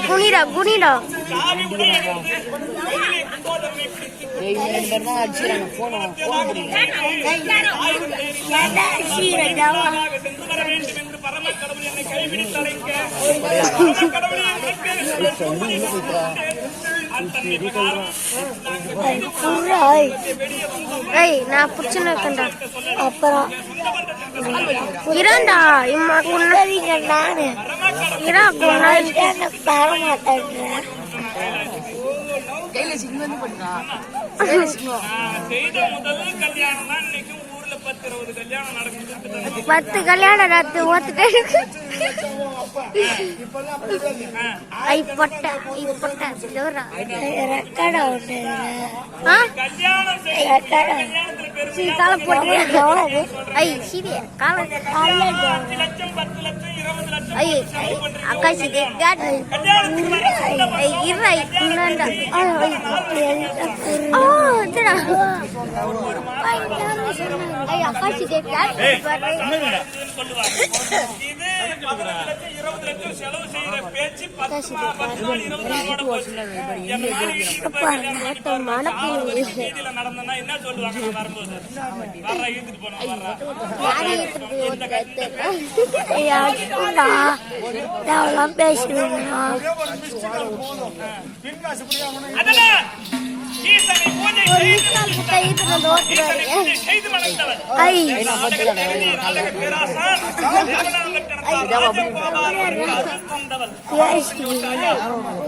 குனிடா குனிடா நான் புடிச்சுன்னு இருக்கேன்டா. அப்புறம் இராண்டா இம்மா குன்னதிங்க நானு இரா குன்ன தர மாட்டேன். கையில சிங்கம் பண்ணா பத்து கல்யாணம் ராத்து ஓத்துட்டே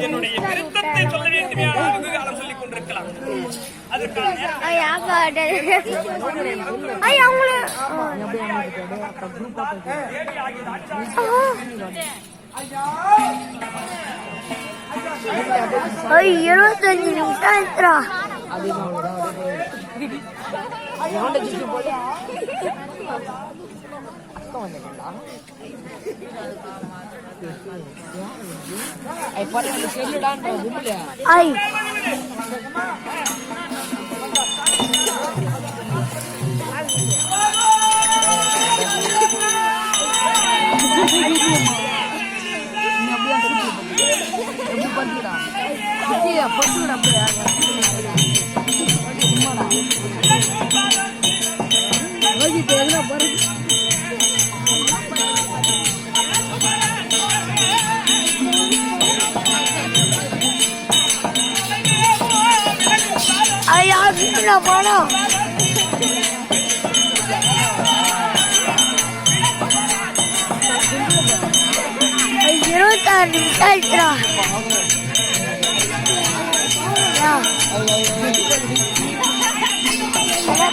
என்னுடைய விருத்தத்தை சொல்ல வேண்டுமே சொல்லிக் கொண்டிருக்கலாம்.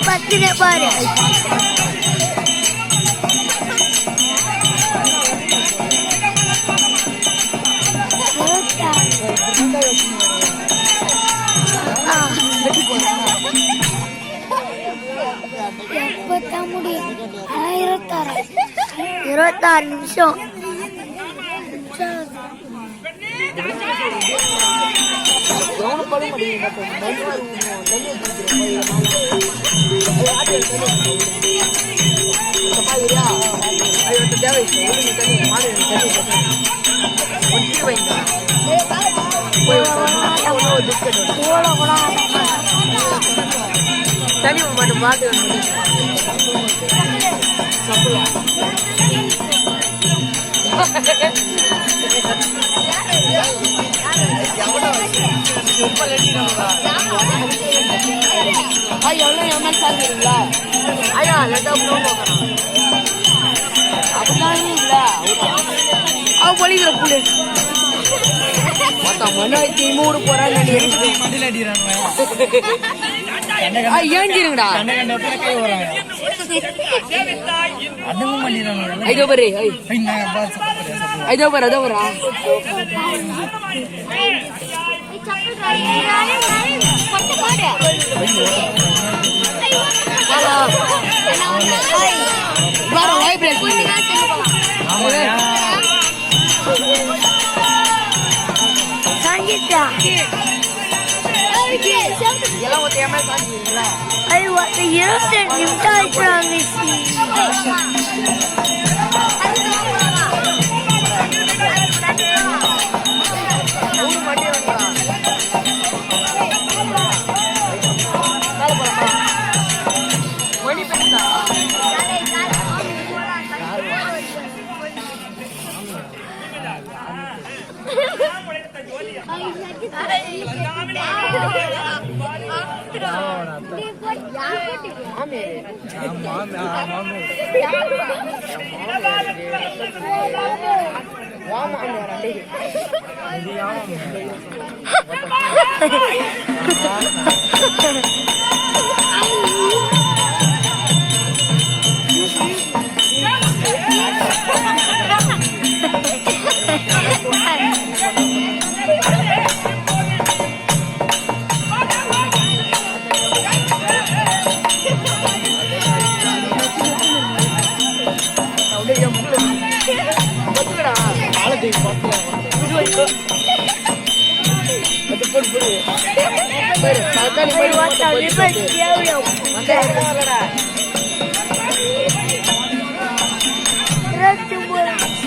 பத்திர பாரு முடியும். 26 நிமிஷம். தனி மட்டும் பாட்டு எவ்வளோ சாப்பிடுறீங்களா? ஐயா லட்டா அப்படிலாம் இல்லை. அவ பொழிக்கிற புள்ளி மூடு போறாங்க. ஏஞ்சிருங்கடா ஐதோ பாரு ஐதோ பாரு அதோ வரா ಸಂಗೀತ ஏமா சாப்பிடுவீங்களா? அது 22 நிமிஷம் ஆயிடுறாங்க.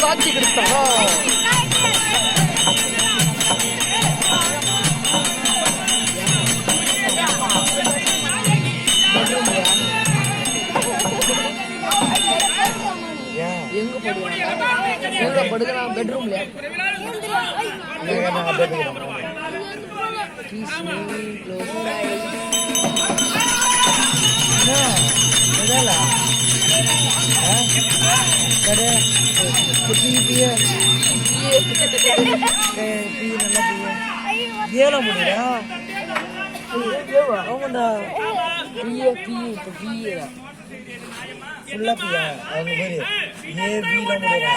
சாட்சி கிடைச்சா எங்க படுக்கலாம்? பெட்ரூம்ல. ஏல முடியா? ஆமாண்டா. ஃபுல்லா பியா அவங்க பேரு ஏபி நம்மளோட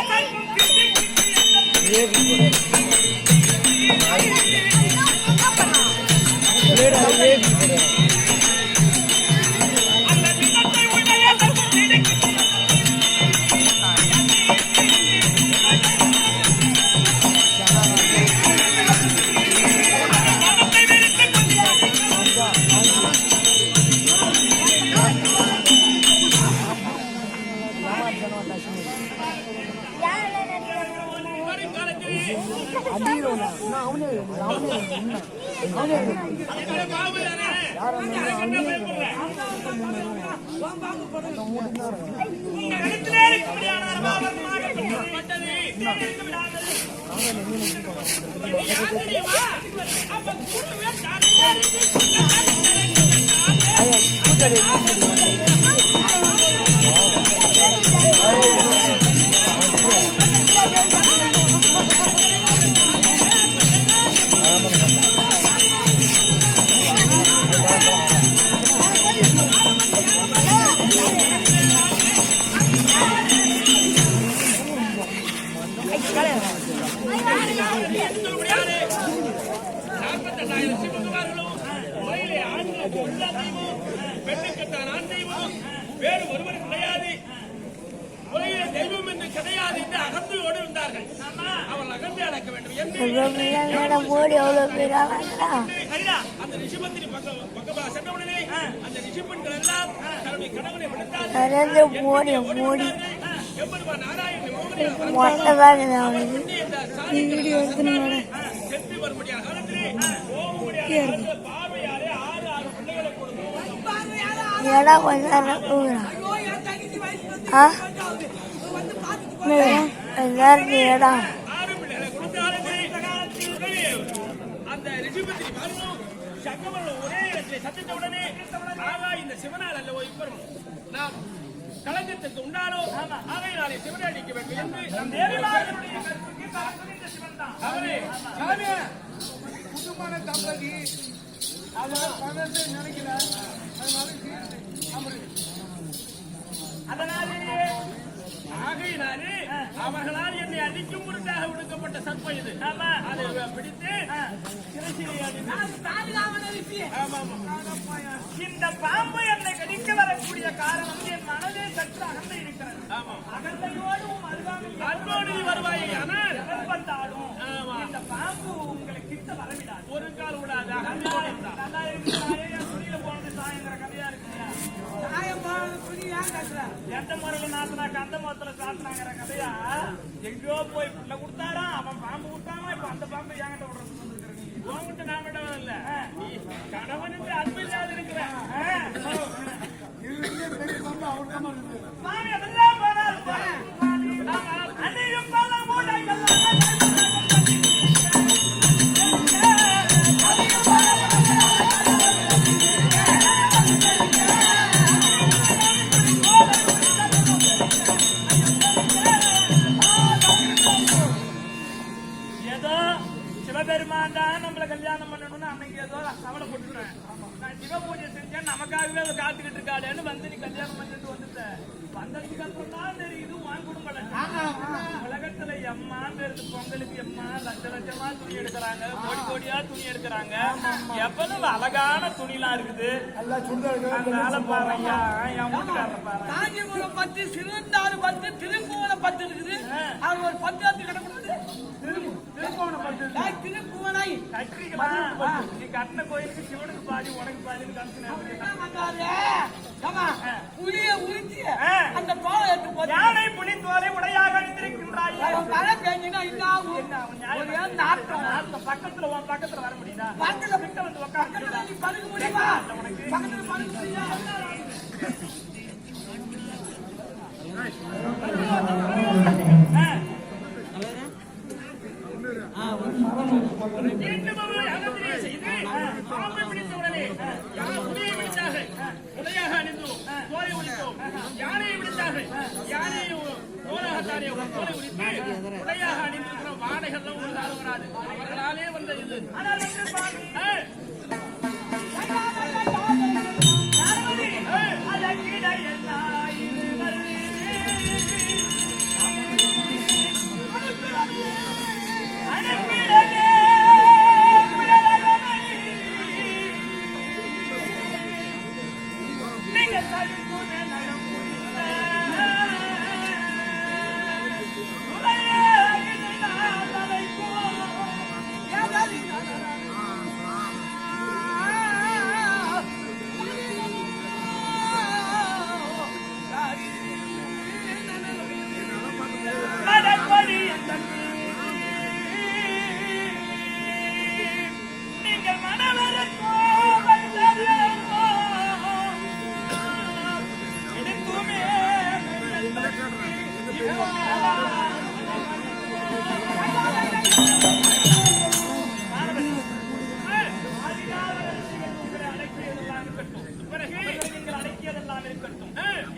ஏபி ஏடா ஏபி வேறு ஒருவர் கிடையாது, தெய்வம் என்று கிடையாது என்று அகந்தையோடு இருந்தார்கள். அவள் அகந்தை அடக்க வேண்டும் அந்த ரிஷிபத்திரி பக்கம் சென்றவுடனே அந்த ரிஷிபெண்கள் எல்லாம் தன்னுடைய கணவனை எம்பெருமான் நாராயணன் சென்று வரும்படியான காலத்திலே பார்வையாலே 6 பிள்ளைகளை அந்த ரிஷிபத்திரி ஒரே இடத்தை சந்தித்தவுடனே இந்த சிவனால் அல்லவோ இப்பரும் நாம் களங்கத்திற்கு உண்டானோ ஆகையினாலே சிவனை அடிக்க வேண்டும் என்று அவரே புதுமான தம்பதி நினைக்கிறார். அதனாலேயே ஆகையினாலே அவர்களால் என்னை அடிக்கும் பொருட்டாக விடுக்கப்பட்ட சர்ப்பம் இது. அதை பிடித்து இந்த பாம்பு என்னை கடிக்க வரக்கூடிய காரணம் என் மனதே சற்று அகந்தை இருக்கிறது. அகந்தையோடு வருவாயை ஆனால் இந்த பாம்பு உங்களுக்கு கிட்ட வரவிடாது. ஒரு கால் விடாது. அகந்து கொண்டிருந்தான். நல்லா இருக்கிறாரே, என் துணியில போனது சாயங்கிற கதையா இருக்குயா. சாயம் போனது துணி ஏன் கட்டுற? எந்த முறையில நாத்தினாக்க அந்த முறையில சாத்தினாங்கிற கதையா எங்கேயோ போய் புள்ள கொடுத்தாரா, அவன் பாம்பு கொடுத்தாமா, இப்ப அந்த பாம்பு என்கிட்ட விடுறது வந்துருக்கிற நீ. உன்கிட்ட நான் விடவும் இல்ல. நீ கணவனுக்கு அன்பு இல்லாத இருக்கிற. சாமி அதெல்லாம் போறாரு. அன்னையும் பல மூடைகள் சிவபெருமான் தான் நம்மள கல்யாணம் பண்ணணும்னு அன்னைக்கு ஏதோ கவலை போட்டுக்கிறேன். நான் சிவ பூஜை செஞ்சேன், நமக்காகவே அதை காத்துக்கிட்டு இருக்காளேன்னு வந்து நீ கல்யாணம் பண்ணிட்டு வந்துட்டேன். வந்ததுக்கு அப்புறம் தான் தெரியுது வாங்க குடும்பம் உலகத்துல எம்மான்னு இருக்கு. பொங்கலுக்கு எம்மா லட்ச லட்சமா துணி எடுக்கிறாங்க, கோடி கோடியா துணி எடுக்கிறாங்க. எவ்வளவு அழகான துணிலாம் இருக்குது. அதனால பாருயா என் வீட்டுக்காரர் பாரு. காஞ்சிபுரம் 10, சிறுந்தாறு 10, திருப்புவனம் 10 இருக்குது. அது ஒரு 10 கிடக்கூடாது. திருப்புவனை கட்டிக்கலாம். நீ கட்டின கோயிலுக்கு சிவனுக்கு பாதி உனக்கு பாதின்னு புளிய உரிச்சி அந்த தோலை எடுத்து போட்டு யானை புலி தோலை உடையாக அணிந்திருக்கின்றாய். மழை பெஞ்சினா இன்னாகும் பக்கத்துல உன் பக்கத்துல வர முடியுதா? பக்கத்துல கிட்ட வந்து உட்காந்து நீ படுக்க முடியுமா? பக்கத்துல படுக்க முடியுமா? பாம்பை பிடித்தவுடனே புலியை பிடித்தார்கள், உடையாக அணிந்தோம், தோலை உரித்தோம். யானையை பிடித்தார்கள், யானையை தோலாகத்தானே தோலை உரித்து உடையாக அணிந்திருக்கிற வாடைகள்லாம் ஒரு வராது. அவர்களாலே வந்த இது. ஆனால்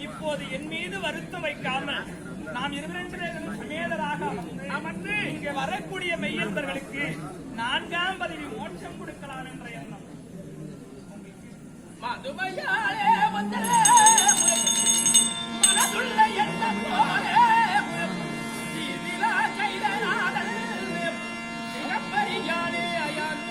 இப்போது என் மீது வருத்தம் வைக்காமல் நாம் இருவரும் சமேதராக அமர்ந்து இங்கே வரக்கூடிய மெய்யன்பர்களுக்கு 4ஆம் பதவி மோட்சம் கொடுக்கலாம் என்ற எண்ணம். மதுமையாலே வந்தே மனதுள்ள எண்ணம் போலே கைதனாடல் சிறப்பறியாலே அயான்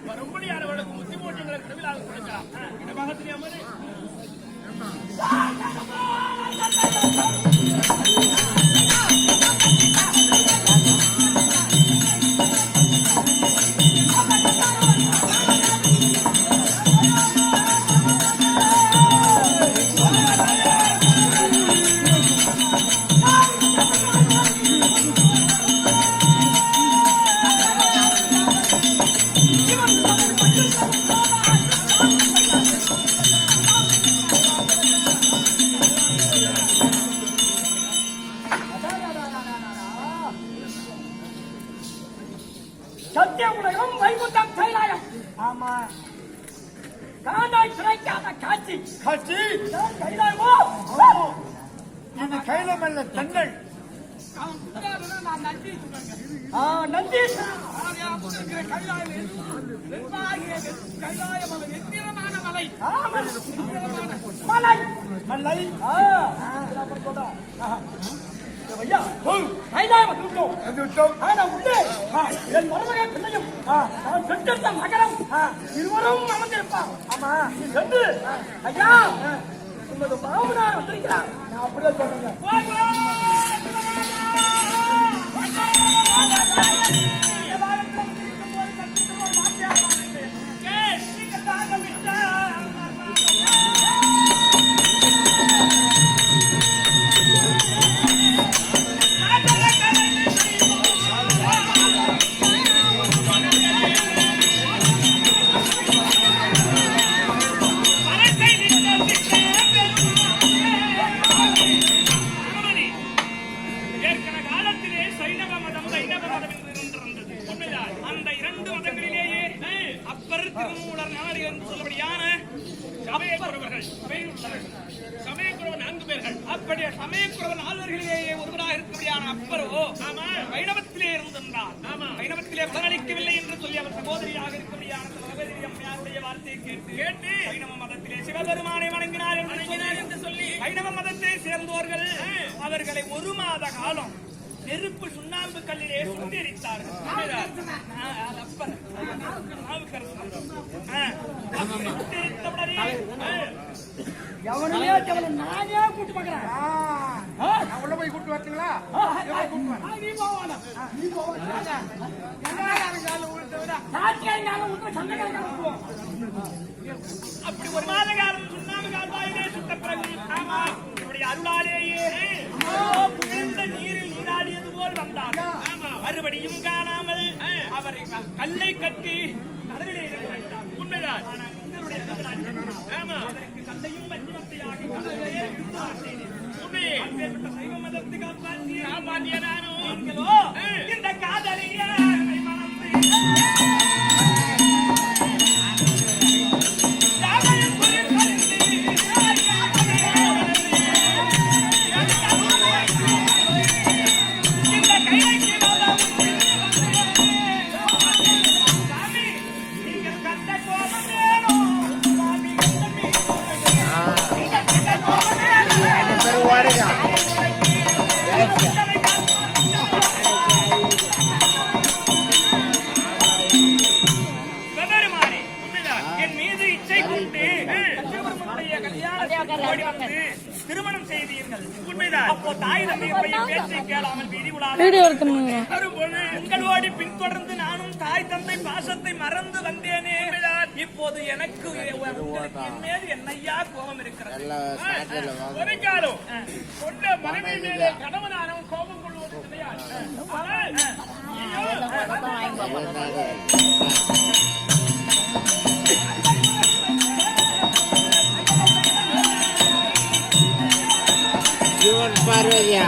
வரும்படியானவர்களுக்கு முத்திமோட்டங்களை கடவுளாக கொடுக்கலாம். இடமாக தெரியாமல் சத்திய உலகம் வைகுண்டம் கைலாயம். ஆமா, காணாய் கிடைக்காத காட்சி. காட்சி கைலாயமோ? இது கைலம் அல்ல, தங்கள் அவன் குற்றாலனா நான் நன்றி சொல்றேங்க. நந்தீஸ்வரா கைலாய மலை எத்திரமான மலை. மலை மலை ஐயா கைலாயம் வந்துவிட்டோம். நான் உள்ளே என் மருமகன் பிள்ளையும் நான் பெற்றெடுத்த மகனும் இருவரும் அமர்ந்திருப்பான். ஆமா நீ சென்று ஐயா உங்களது மாமனார் வந்திருக்கிறார். நான் அப்படியே சொல்றேன். வைணவத்திலே இருந்திருந்தார். வைணவத்திலே பலனளிக்கவில்லை என்று சொல்லி அவர் சகோதரியாக இருக்கக்கூடிய வார்த்தையை கேட்டு வைணவ மதத்திலே சிவபெருமானை வணங்கினார் என்று சொல்லி வைணவ மதத்தை சேர்ந்தோர்கள் அவர்களை 1 மாத காலம் நெருப்பு சுண்ணாம்பு கல்லிலே சுட்டெரித்தார்கள். எவனுமே நானே கூட்டு பாக்குறேன். உள்ள போய் கூட்டு வரீங்களா? நீ போவானா? நீ போவானா? அப்படி 1 மாத காலம் சுண்ணாம்பு கால்வாயிலே சுட்ட பிறகு அருளாலேயே புகழ்ந்த நீரில் நீராடியது போல் வந்தார். மறுபடியும் காணாமல் அவரை கல்லை கட்டி கடலிலே வைத்தார். உண்மைதான். கல்லையும் மஞ்சமத்தையாகி கடலிலே சைவ மதத்தை காப்பாற்றிய நானும் நீங்களோ இந்த காதலிய திருமணம் செய்தீர்கள். உண்மைதான். அப்போ தாய் தந்தையுடைய பேச்சை கேளாமல் வீதி உங்களோடு பின்தொடர்ந்து நானும் தாய் தந்தை பாசத்தை மறந்து வந்தேனே. இப்போது எனக்கு உங்களுக்கு என் மீது என்னையா கோபம் இருக்கிறது? ஒரு காலம் கொண்ட மனைவி மேலே கணவனானவன் கோபம் கொள்வது கிடையாது. சிவன் பார்வதியா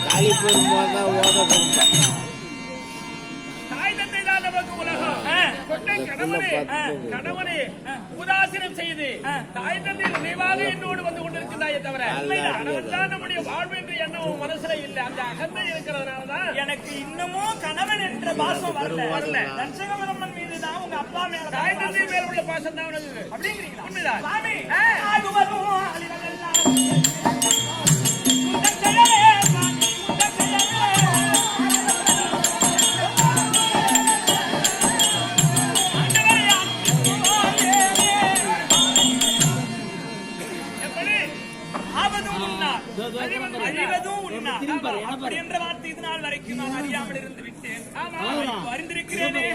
காலி பெரும்போது ஓத பெரும்பா தாய் தந்தை தான் நமக்கு உலகம். கணவனே உதாசீனம் செய்து தாய் தந்தை நினைவாக என்னோடு வந்து கொண்டிருக்கிறாயே தவிர கணவன் தான் நம்முடைய வாழ்வு என்று எண்ணம் மனசுல இல்ல. அந்த அகந்தை இருக்கிறதுனாலதான் எனக்கு இன்னமும் கணவன் என்ற பாசம் வரல. தன்சகமரம்மன் மீது தான் உங்க அப்பா மேல தாய் தந்தை மேல உள்ள பாசம் தான் அப்படிங்கிறீங்களா? உண்மைதான். என்ற வார்த்தை இது நாள் வரைக்கும் நான் அறியாமல் இருந்து விட்டேன். அறிந்திருக்கிறேனே.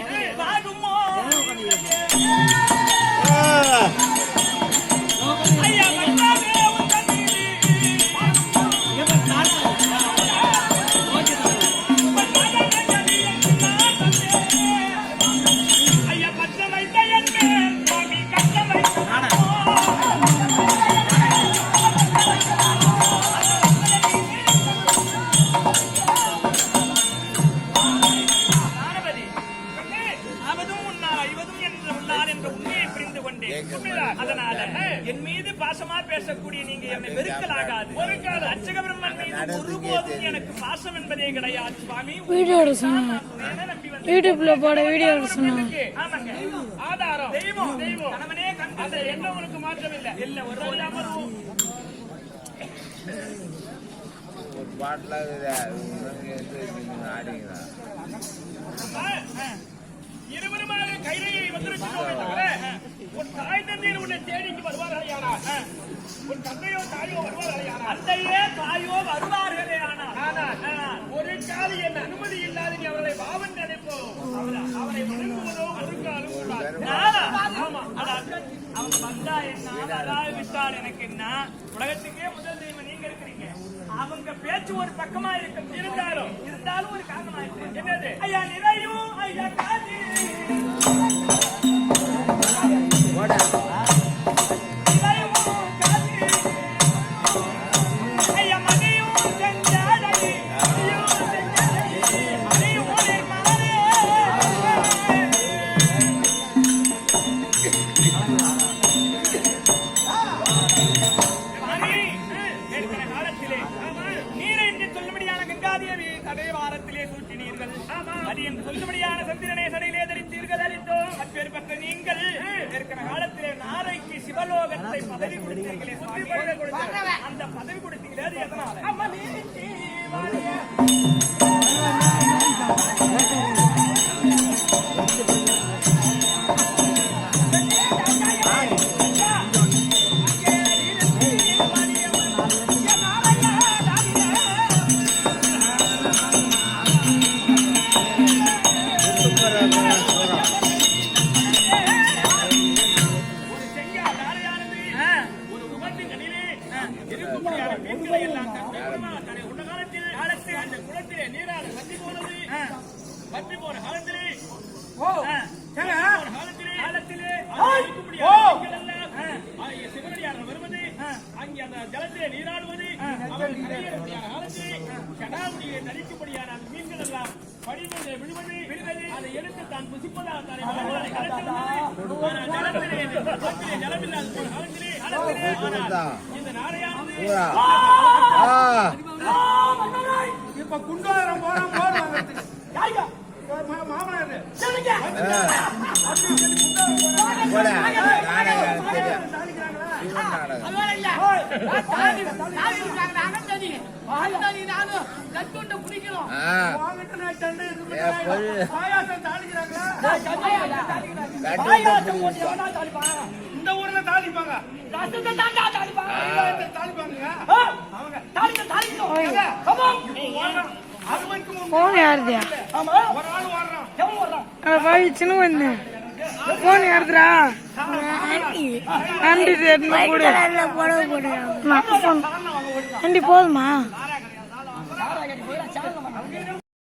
உண்மைதான். அதனால என் மீது பாசமா பேசக்கூடிய நீங்க என்னை வெறுக்கலாகாது. ஒரு கால அர்ச்சக பிரம்மன் மீது ஒருபோதும் எனக்கு பாசம் என்பதே கிடையாது சுவாமி. வீடியோ எடுக்க சொன்னா யூடியூப்ல போட வீடியோ எடுக்க சொன்னா ஆமாங்க. ஆதாரம் தெய்வம் தெய்வம் கணவனே அந்த என்ன உனக்கு மாற்றம் இல்ல இல்ல ஒரு ஒரு பாட்டில் ஆடிங்களா இருவருமாக கைலையை வந்திருக்கிறோமே தவிர உன் தாய் தந்தையர் உன்னை தேடிக்கு வருவார்களேயானா உன் தந்தையோ தாயோ வருவார்களேயானா தந்தையே தாயோ வருவார்களே ஆனால் ஒரு காலம் என் அனுமதி இல்லாத நீ அவர்களை பாவன் நினைப்போம் அவரை வணங்குவதோ ஒரு காலம் அவங்க வந்தா என்ன வராது விட்டால் எனக்கு என்ன உலகத்துக்கே முதல் தெய்வம் நீங்க இருக்கிறீங்க. அவங்க பேச்சு ஒரு பக்கமா இருக்கும் இருந்தாலும் ஒரு காரணமா இருக்கு. என்னது ஐயா நிறையும் ஐயா காதி சொல்லுபடியான சந்திரனை சடையிலே தரித்தீர்கள் அறிந்தோம். அப்பேற்பட்ட நீங்கள் இருக்கிற காலத்திலே நாரைக்கு சிவலோகத்தை பதவி கொடுத்தீர்களே, அந்த பதவி கொடுத்தீங்களே அது எதனால? அங்கே அந்த ஜலத்திலே நீராடுவது கடாமுடியை தரிக்கும்படியான அந்த மீன்கள் எல்லாம் படிமலை விழுவது அதை எடுத்து தான் புசிப்பதாக ஜலமில்லாத இந்த நாளையானது இப்ப குண்டோரம் மாமனார் இந்த ஊர்ல தாளிப்பாங்க போன் யாருதியா சின்ன வந்து போன் யாருதுரா ஆண்டி போடுறா ஆண்டி போதுமா